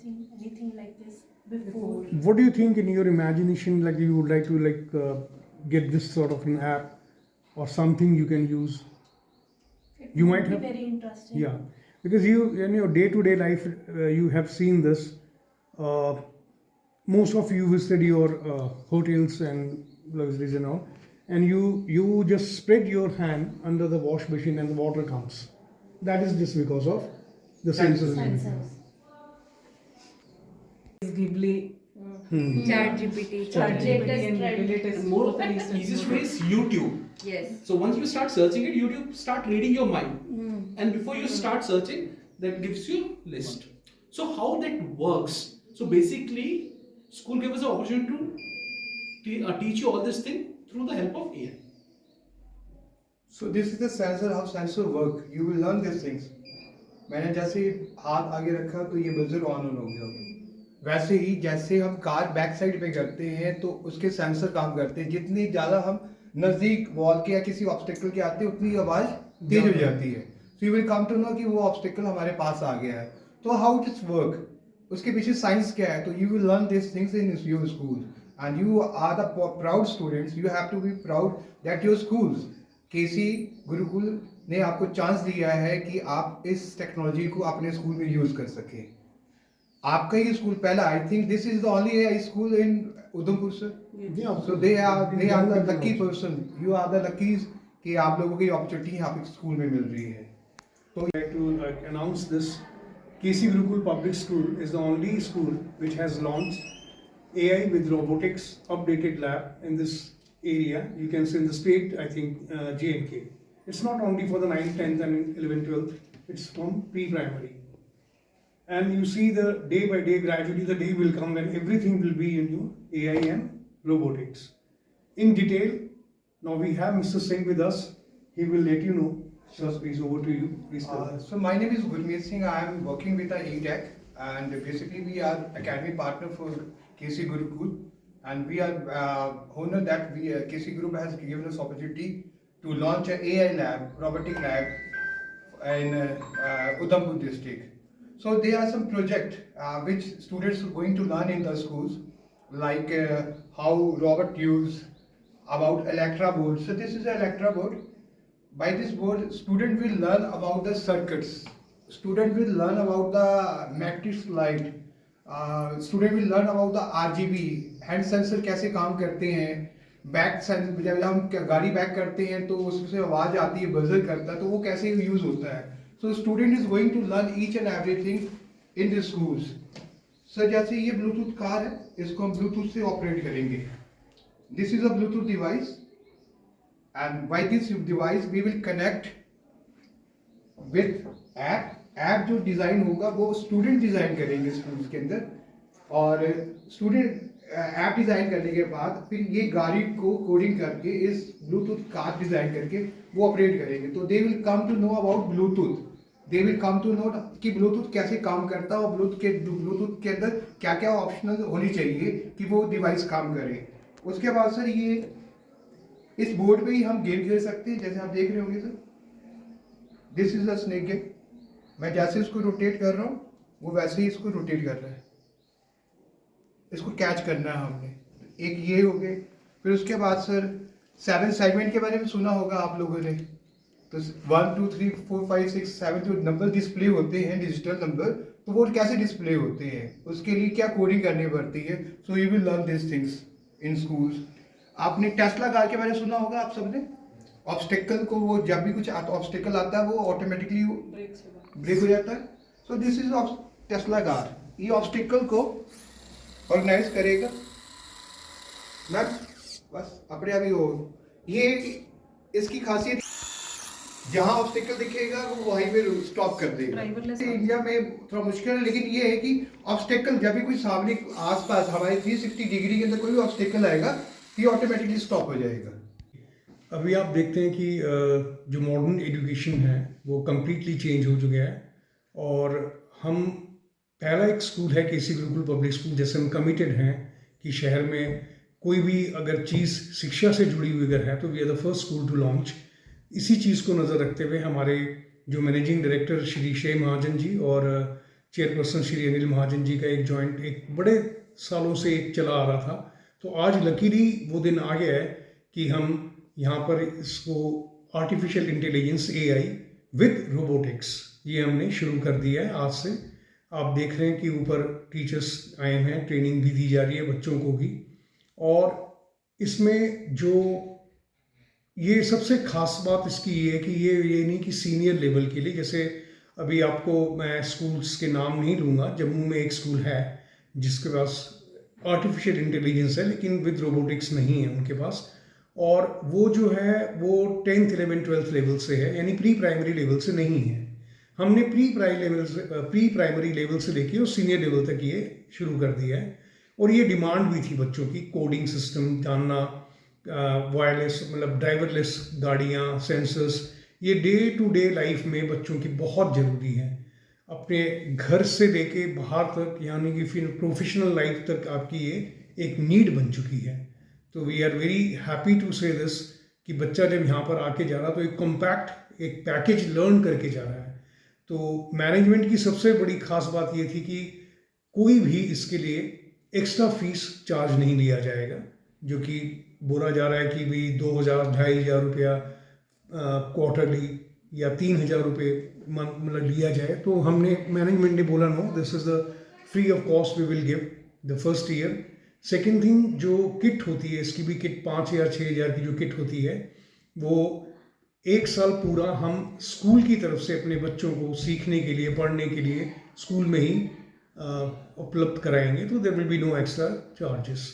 seen anything like this before. What do you think in your imagination, like you would like to get this sort of an app or something you can use? It You would might be have- very interesting. Yeah, because you in your day-to-day life, you have seen this. Most of you visited your hotels and luxuries and all, and you just spread your hand under the wash machine and the water comes. That is just because of the sensors. Sensors. Ghibli, ChatGPT, ChatGPT Latest and trend. latest And more of the the recent easiest model. way is YouTube. Yes. So once you start searching it, YouTube start reading your mind. And before you start searching, that gives you list. So how that works? So basically, school gives us an opportunity to teach you all this thing through the help of AI. So this is the sensor, how sensor work. You will learn these things. मैंने जैसे हाथ आगे रखा तो ये buzzer on हो गया. वैसे ही जैसे हम कार बैक साइड पे करते हैं तो उसके सेंसर काम करते हैं. जितनी ज़्यादा हम नज़दीक वॉल के या किसी ऑब्स्टिकल के आते हैं उतनी आवाज़ तेज हो जाती है. So you will come to know कि वो ऑब्स्टिकल हमारे पास आ गया है. तो हाउ इट वर्क, उसके पीछे साइंस क्या है. तो you will learn this things in your school and you are the proud students. You have to be proud that your schools KC Gurukul ने आपको चांस दिया है कि आप इस टेक्नोलॉजी को अपने स्कूल में यूज कर सकें. आपका ही स्कूल पहला, I think this is the only AI school in Udhampur sir. Yeah, so they are the lucky person. You are the luckies कि आप लोगों की अपॉर्चुनिटी यहाँ पे स्कूल में मिल रही है. I'd like to announce this. KC Gurukul Public School is the only school which has launched AI with robotics updated lab in this area. You can see in the state, I think, J&K. It's not only for the 9th, 10th and 11th, 12th, it's from pre-primary. And you see the day by day, gradually the day will come when everything will be in your AI and robotics. In detail, now we have Mr. Singh with us. He will let you know. Sir, please over to you. Please tell us. So my name is Gurmeet Singh. I am working with the ETech and basically we are academy partner for KC Gurukul and we are honored that KC Group has given us opportunity to launch an AI lab, robotic lab in Udhampur district. So there are some projects which students are going to learn in the schools, like how robot use, about Electra board. So this is an Electra board. By this board, student will learn about the circuits. Student will learn about the matrix light. Student will learn about the RGB, hand sensor कैसे काम करते हैं. Back sense जब हम गाड़ी back करते हैं तो उससे आवाज़ आती है, बजर करता है, तो वो कैसे यूज़ होता है. So student is going to learn each and everything in the schools. Sir जैसे ये ब्लूटूथ कार है, इसको हम ब्लूटूथ से ऑपरेट करेंगे. This is a Bluetooth device and by this device we will connect with app. App जो design होगा वो स्टूडेंट डिज़ाइन करेंगे स्कूल के अंदर. और स्टूडेंट ऐप डिज़ाइन करने के बाद फिर ये गाड़ी को कोडिंग करके इस ब्लूटूथ कार डिज़ाइन करके वो ऑपरेट करेंगे. तो they will come to know about Bluetooth. They will come to know कि ब्लूटूथ कैसे काम करता है और ब्लूटूथ के अंदर क्या क्या ऑप्शनल होनी चाहिए कि वो डिवाइस काम करे. उसके बाद सर ये इस बोर्ड पे ही हम गेम खेल सकते हैं, जैसे आप देख रहे होंगे sir. This is a snake game. मैं जैसे इसको रोटेट कर रहा हूँ वो वैसे ही इसको रोटेट कर रहा है. इसको कैच करना है हमने. एक ये हो गए. फिर उसके बाद सर 7 सेगमेंट के बारे में सुना होगा आप लोगों ने. तो 1 2 3 4 5 6 7 जो नंबर डिस्प्ले होते हैं, डिजिटल नंबर, तो वो कैसे डिस्प्ले होते हैं, उसके लिए क्या कोडिंग करनी पड़ती है. So you will learn this things in schools. आपने टेस्ला कार के बारे में सुना होगा आप सबने. ऑब्स्टिकल को वो जब भी कुछ ऑब्स्टिकल आता है वो ऑटोमेटिकली ब्रेक हो जाता है. So this is Tesla car. ये ऑब्स्टिकल को ऑर्गेनाइज करेगा. मैं बस अपने अभी हो ये इसकी खासियत, जहाँ ऑब्स्टिकल दिखेगा वो वहीं पे स्टॉप कर देगा. Driverless इंडिया में थोड़ा मुश्किल है, लेकिन ये है कि ऑब्स्टिकल जब भी कोई सामने आसपास हमारे 360 डिग्री के अंदर कोई भी ऑब्स्टिकल आएगा ये ऑटोमेटिकली स्टॉप हो जाएगा. अभी आप देखते हैं कि जो मॉडर्न एजुकेशन है वो कम्प्लीटली चेंज हो चुका है. और हम पहला एक स्कूल है केसी गुरुकुल पब्लिक स्कूल, जैसे हम कमिटेड हैं कि शहर में कोई भी अगर चीज़ शिक्षा से जुड़ी हुई अगर है तो we are the first school to launch. इसी चीज़ को नज़र रखते हुए हमारे जो मैनेजिंग डायरेक्टर श्री शेह महाजन जी और चेयरपर्सन श्री अनिल महाजन जी का एक जॉइंट, एक बड़े सालों से एक चला आ रहा था। तो आज लकीली वो दिन आ गया है कि हम यहाँ पर इसको artificial intelligence AI with robotics ये हमने शुरू कर दिया है आज से। आप देख रहे हैं कि ऊपर टीचर्स आए हैं, ट्रेनिंग भी दी जा रही है बच्चों को भी। और इसमें जो ये सबसे खास बात इसकी ये है कि ये नहीं कि सीनियर लेवल के लिए, जैसे अभी आपको मैं स्कूल्स के नाम नहीं लूँगा, जम्मू में एक स्कूल है जिसके पास आर्टिफिशियल इंटेलिजेंस है लेकिन विद रोबोटिक्स नहीं है उनके पास, और वो जो है वो 10th 11th 12th लेवल से है, यानी प्री प्राइमरी लेवल से नहीं है। हमने प्री प्राइमरी लेवल से लेके और सीनियर लेवल तक ये शुरू कर दिया है। और ये डिमांड भी थी बच्चों की, कोडिंग सिस्टम जानना, वायरलेस मतलब ड्राइवरलेस गाड़ियाँ, सेंसर्स, ये डे टू डे लाइफ में बच्चों की बहुत ज़रूरी है। अपने घर से लेके बाहर तक, यानी कि फिर प्रोफेशनल लाइफ तक आपकी ये एक नीड बन चुकी है। तो we are very happy to say this कि बच्चा जब यहाँ पर आके जा रहा तो एक कॉम्पैक्ट एक पैकेज लर्न करके जा रहा है। तो मैनेजमेंट की सबसे बड़ी खास बात ये थी कि कोई भी इसके लिए एक्स्ट्रा फीस चार्ज नहीं लिया जाएगा, जो कि बोला जा रहा है कि भाई 2,000-2,500 रुपया क्वार्टरली या 3,000 रुपये मतलब लिया जाए। तो हमने मैनेजमेंट ने बोला no, this is the free of cost we will give the first year. Second thing, जो किट होती है इसकी भी किट 5,000-6,000 की जो किट होती है वो 1 साल पूरा हम स्कूल की तरफ से अपने बच्चों को सीखने के लिए, पढ़ने के लिए स्कूल में ही उपलब्ध कराएंगे। तो there will be no extra charges.